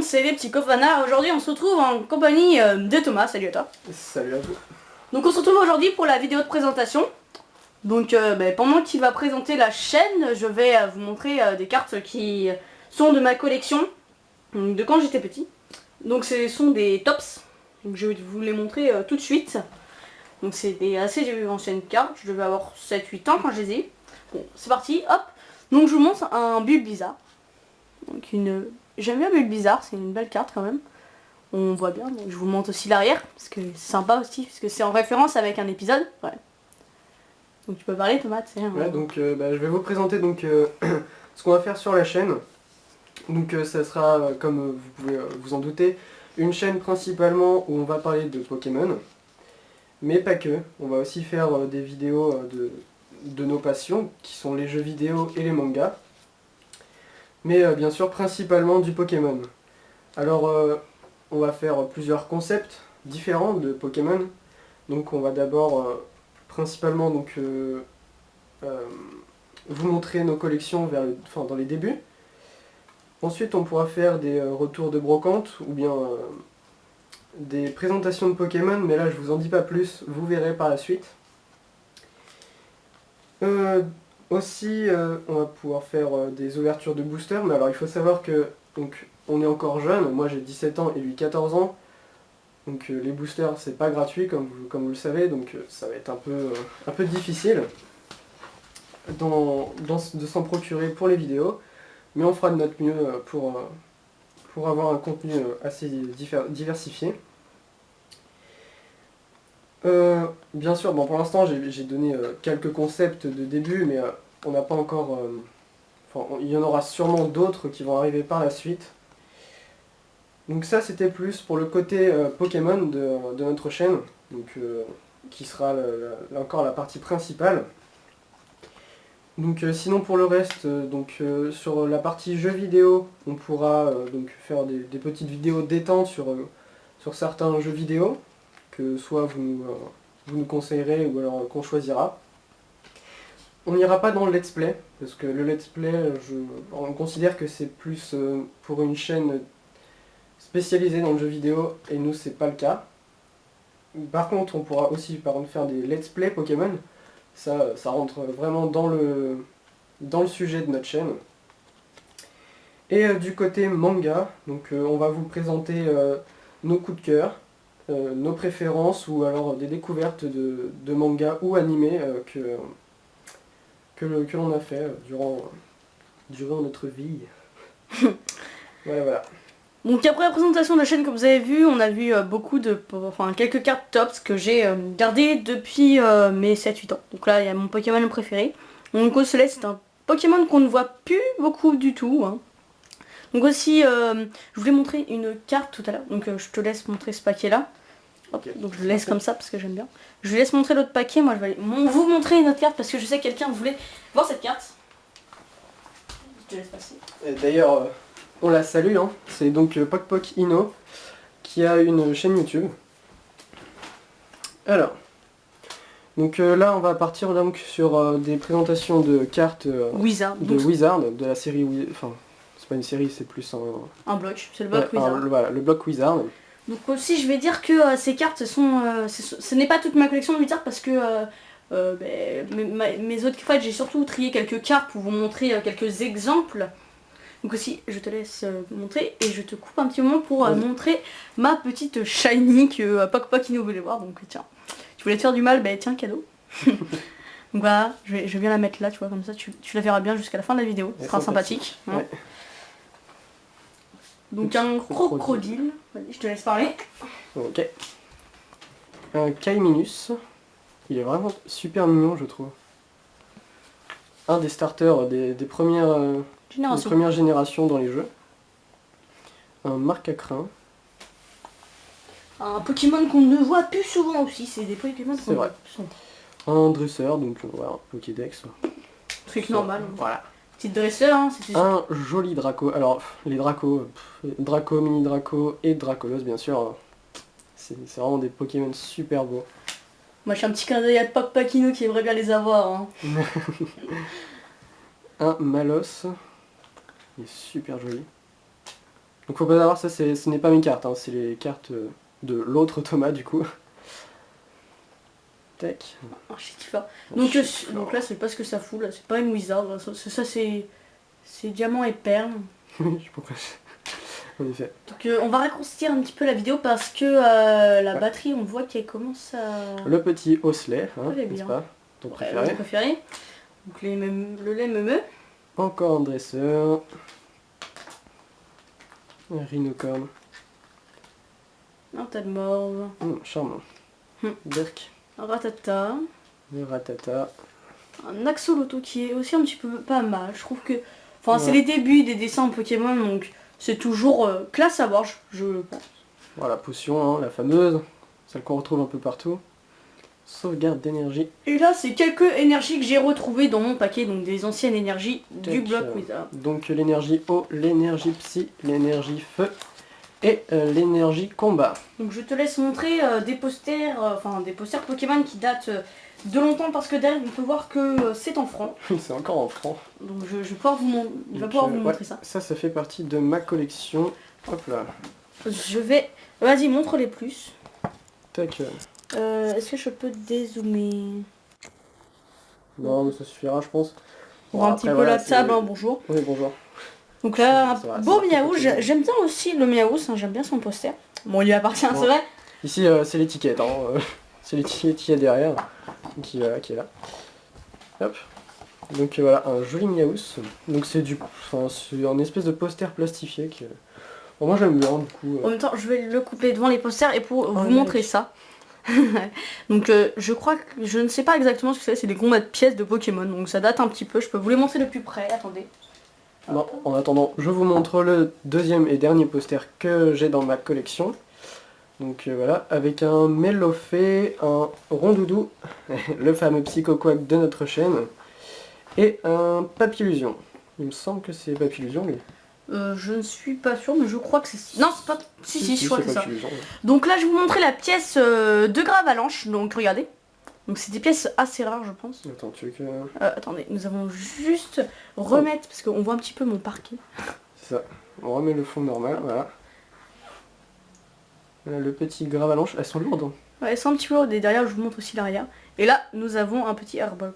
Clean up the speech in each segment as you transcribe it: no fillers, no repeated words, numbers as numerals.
monde, c'est les petits Kofana. Aujourd'hui on se retrouve en compagnie de Thomas, salut à toi. Salut à vous. Donc on se retrouve aujourd'hui pour la vidéo de présentation. Donc pendant qu'il va présenter la chaîne, je vais vous montrer des cartes qui sont de ma collection de quand j'étais petit. Donc ce sont des tops, donc je vais vous les montrer tout de suite. Donc c'est des assez anciennes cartes, je devais avoir 7-8 ans quand je les ai. Bon c'est parti, hop. Donc je vous montre un Bulbizarre. Donc j'aime bien Bulbizarre, c'est une belle carte quand même. On voit bien, donc je vous montre aussi l'arrière, parce que c'est sympa aussi, parce que c'est en référence avec un épisode. Ouais. Donc tu peux parler Thomas, tu sais. Ouais, donc je vais vous présenter donc ce qu'on va faire sur la chaîne. Donc ça sera, comme vous pouvez vous en douter, une chaîne principalement où on va parler de Pokémon. Mais pas que, on va aussi faire des vidéos de nos passions, qui sont les jeux vidéo et les mangas. Mais bien sûr principalement du Pokémon. Alors on va faire plusieurs concepts différents de Pokémon. Donc on va d'abord principalement donc, vous montrer nos collections dans les débuts. Ensuite on pourra faire des retours de brocante ou bien des présentations de Pokémon, mais là je vous en dis pas plus, vous verrez par la suite. Aussi on va pouvoir faire des ouvertures de boosters, mais alors il faut savoir que donc, on est encore jeune, moi j'ai 17 ans et lui 14 ans. Donc les boosters c'est pas gratuit comme vous le savez, donc ça va être un peu difficile de s'en procurer pour les vidéos, mais on fera de notre mieux pour avoir un contenu assez diversifié. Bien sûr, bon pour l'instant j'ai donné quelques concepts de début, mais on n'a pas encore... il y en aura sûrement d'autres qui vont arriver par la suite. Donc ça c'était plus pour le côté Pokémon de notre chaîne, donc, qui sera encore la partie principale. Donc sinon pour le reste, sur la partie jeux vidéo, on pourra donc faire des petites vidéos détente sur certains jeux vidéo, que soit vous nous conseillerez ou alors qu'on choisira. On n'ira pas dans le let's play, parce que le let's play, on considère que c'est plus pour une chaîne spécialisée dans le jeu vidéo, et nous c'est pas le cas. Par contre on pourra aussi faire des let's play Pokémon, ça rentre vraiment dans le sujet de notre chaîne. Et du côté manga, donc on va vous présenter nos coups de cœur, nos préférences ou alors des découvertes de mangas ou animés que l'on a fait durant notre vie. Voilà. Donc après la présentation de la chaîne, comme vous avez vu, on a vu quelques cartes tops que j'ai gardées depuis mes 7-8 ans. Donc là il y a mon Pokémon préféré. Donc Ocellette, c'est un Pokémon qu'on ne voit plus beaucoup du tout. Hein. Donc aussi, je voulais montrer une carte tout à l'heure. Donc je te laisse montrer ce paquet là. Hop, okay. Donc je le laisse comme ça parce que j'aime bien. Je vous laisse montrer l'autre paquet. Moi je vais vous montrer une autre carte parce que je sais que quelqu'un voulait voir cette carte. Je te laisse passer. D'ailleurs, on la salue, hein. C'est donc Pokpok Inno qui a une chaîne YouTube. Alors, donc là on va partir donc sur des présentations de cartes Wizard. De la série enfin c'est pas une série, c'est plus un bloc, c'est le bloc Wizard. Voilà, le bloc Wizard. Donc aussi je vais dire que ces cartes sont... ce n'est pas toute ma collection de Wizard parce que mes autres fois j'ai surtout trié quelques cartes pour vous montrer quelques exemples. Donc aussi je te laisse montrer et je te coupe un petit moment pour montrer ma petite shiny que Pokpok Inno voulait voir. Donc tiens, tu voulais te faire du mal, tiens cadeau. Donc voilà, je vais bien la mettre là, tu vois, comme ça tu la verras bien jusqu'à la fin de la vidéo, ce sera sympathique. Hein. Ouais. Donc un crocodile, vas-y je te laisse parler. Ok. Un Kaiminus, il est vraiment super mignon je trouve. Un des starters des premières générations dans les jeux. Un Marcacrin. Un Pokémon qu'on ne voit plus souvent aussi, c'est des Pokémon qu'on voit plus souvent. Un dresseur, donc voilà, un Pokédex. Truc normal, voilà. Petit dresseur, hein, c'était un joli Draco. Alors, les Dracos, Draco, Mini Draco et Dracolos, bien sûr. C'est vraiment des Pokémon super beaux. Moi, je suis un petit clin d'œil à Pokpok Inno qui aimerait bien les avoir. Hein. Un Malos. Il est super joli. Donc faut pas savoir, ça ce n'est pas mes cartes, hein, c'est les cartes de l'autre Thomas du coup. Tac. Un shit fort. Donc là c'est pas ce que ça fout, là c'est pas une wizard, là. Ça c'est diamant et perle. Je pourrais... En effet. Donc on va raccourcir un petit peu la vidéo parce que la batterie on voit qu'elle commence à... Le petit osselet, hein, Ouais, n'est-ce bien. pas? Ton Ouais, préféré. mon préféré. Donc le lait me. Encore un dresseur. Un rhinocorne. Un tas de morve. Charmant. Dirk. Un ratata. Le ratata. Un axoloto qui est aussi un petit peu pas mal. Je trouve que... Enfin c'est Ouais. les débuts des dessins en Pokémon donc c'est toujours classe à voir je pense. Voilà, potion, hein, la fameuse. Celle qu'on retrouve un peu partout. Sauvegarde d'énergie. Et là c'est quelques énergies que j'ai retrouvées dans mon paquet, donc des anciennes énergies du Tac, bloc Wizard. Donc l'énergie eau, l'énergie psy, l'énergie feu et l'énergie combat. Donc je te laisse montrer des posters, des posters Pokémon qui datent de longtemps parce que derrière on peut voir que c'est en francs. C'est encore en francs. Donc je vais pouvoir il va Donc, pouvoir vous ouais, montrer ça. Ça fait partie de ma collection. Hop là. Je vais... Vas-y montre les plus. Tac. Est-ce que je peux dézoomer? Non, mais ça suffira, je pense. Pour Bon, un après, petit peu voilà, la table, hein, bonjour. Oui, bonjour. Donc là, Ça va, un beau ça va, Miaou, c'est pas j'aime bien aussi le Miaou, j'aime bien son poster. Bon, il lui appartient, Bon. c'est vrai. Ici, c'est l'étiquette. Hein, c'est l'étiquette qu'il y a derrière. Qui est là. Hop. Donc voilà, un joli Miaous. Donc c'est c'est un espèce de poster plastifié que... Bon, moi j'aime bien, du coup. En même temps, je vais le couper devant les posters et pour vous mec. montrer ça. Donc je crois que je ne sais pas exactement ce que c'est des combats de pièces de Pokémon, donc ça date un petit peu, je peux vous les montrer de plus près, attendez. Bon, en attendant, je vous montre le deuxième et dernier poster que j'ai dans ma collection. Donc voilà, avec un Melofée, un Rondoudou, le fameux Psychoquack de notre chaîne, et un Papillusion. Il me semble que c'est Papillusion, lui. Je ne suis pas sûre, mais je crois que c'est... Non, c'est pas... Si, je crois que c'est ça. Papillusion, ouais. Donc là, je vais vous montrer la pièce de Gravalanche, donc regardez. Donc c'est des pièces assez rares, je pense. Attends, tu veux que... Attendez, nous avons juste remettre, parce qu'on voit un petit peu mon parquet. C'est ça. On remet le fond normal, voilà. Voilà, le petit Gravalanche, elles sont lourdes. Hein. Ouais, c'est un petit peu haut, et derrière, je vous montre aussi l'arrière. Et là, nous avons un petit Arbok.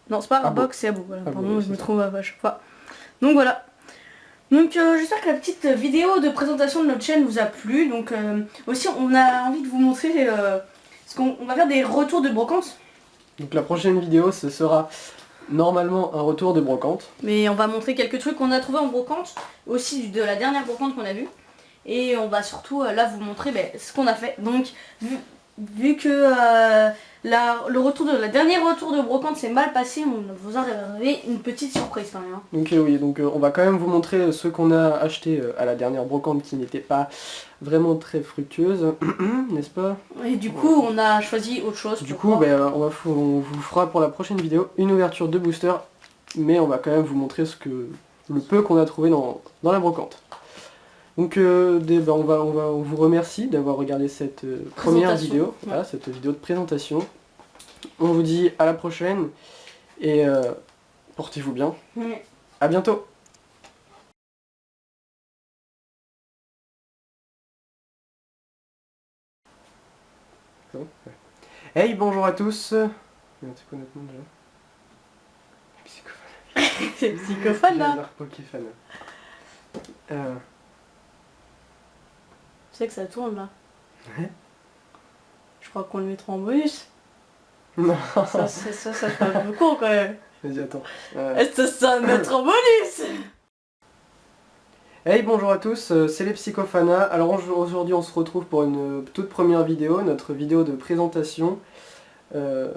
Non, c'est pas Arbok, c'est Abo. Voilà, Abo, pardon, oui, je me c'est trompe à chaque fois. Donc voilà. Donc j'espère que la petite vidéo de présentation de notre chaîne vous a plu. Donc aussi, on a envie de vous montrer... parce qu'on va faire des retours de brocante. Donc la prochaine vidéo, ce sera normalement un retour de brocante. Mais on va montrer quelques trucs qu'on a trouvé en brocante. Aussi de la dernière brocante qu'on a vue. Et on va surtout là vous montrer ce qu'on a fait. Donc vu que le dernier retour de brocante s'est mal passé, on vous a réservé une petite surprise quand même. Hein. Donc oui, donc on va quand même vous montrer ce qu'on a acheté à la dernière brocante qui n'était pas vraiment très fructueuse, n'est-ce pas? Et du coup on a choisi autre chose. Du coup on vous fera pour la prochaine vidéo une ouverture de booster, mais on va quand même vous montrer le peu qu'on a trouvé dans la brocante. Donc on vous remercie d'avoir regardé cette première vidéo, voilà, cette vidéo de présentation. On vous dit à la prochaine et portez-vous bien. Ouais. À bientôt. Hey, bonjour à tous. C'est quoi notre nom déjà? Psychophane. C'est Psychophane là. J'adore Poképhane. Tu sais que ça tourne là. Ouais. Je crois qu'on le mettra en bonus. Non. Ça fait un peu court quand même. Vas-y, attends. Est-ce que ça va mettre en bonus? Hey, bonjour à tous, c'est les Psychophana. Alors aujourd'hui on se retrouve pour une toute première vidéo, notre vidéo de présentation. Ouais,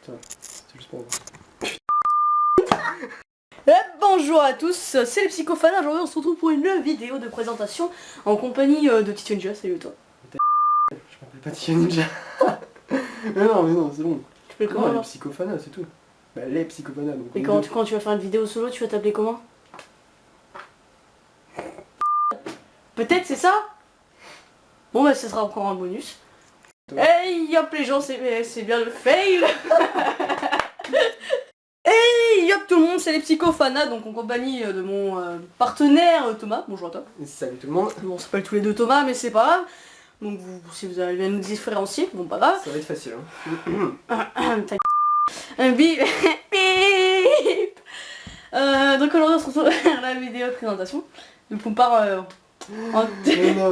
ça va, c'est juste pour moi. Bonjour à tous, c'est les Psychophana. Aujourd'hui on se retrouve pour une vidéo de présentation en compagnie de Tito Ninja. Salut toi. Je m'appelle pas Tia Ninja. mais non, c'est bon. Tu fais comment Non, les alors? Psychophana, c'est tout. Bah les Psychophana. Donc Et quand tu vas faire une vidéo solo, tu vas t'appeler comment? Peut-être c'est ça? Bon bah ce sera encore un bonus. Hey hop les gens, c'est bien le fail. Hey hop tout le monde. présentation, c'est les Psychofanas, donc en compagnie de mon partenaire Thomas. Bonjour à toi. Salut tout le monde. Bon, on s'appelle tous les deux Thomas, mais c'est pas grave. Donc si vous arrivez à nous différencier, bon pas grave. Ça va être facile. Hein. Bip. Bip. Donc aujourd'hui on se retrouve vers la vidéo de présentation. Donc on part en... Non,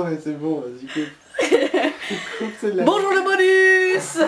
mais c'est bon, vas-y, coupe. Coupe celle-là. Bonjour le bonus.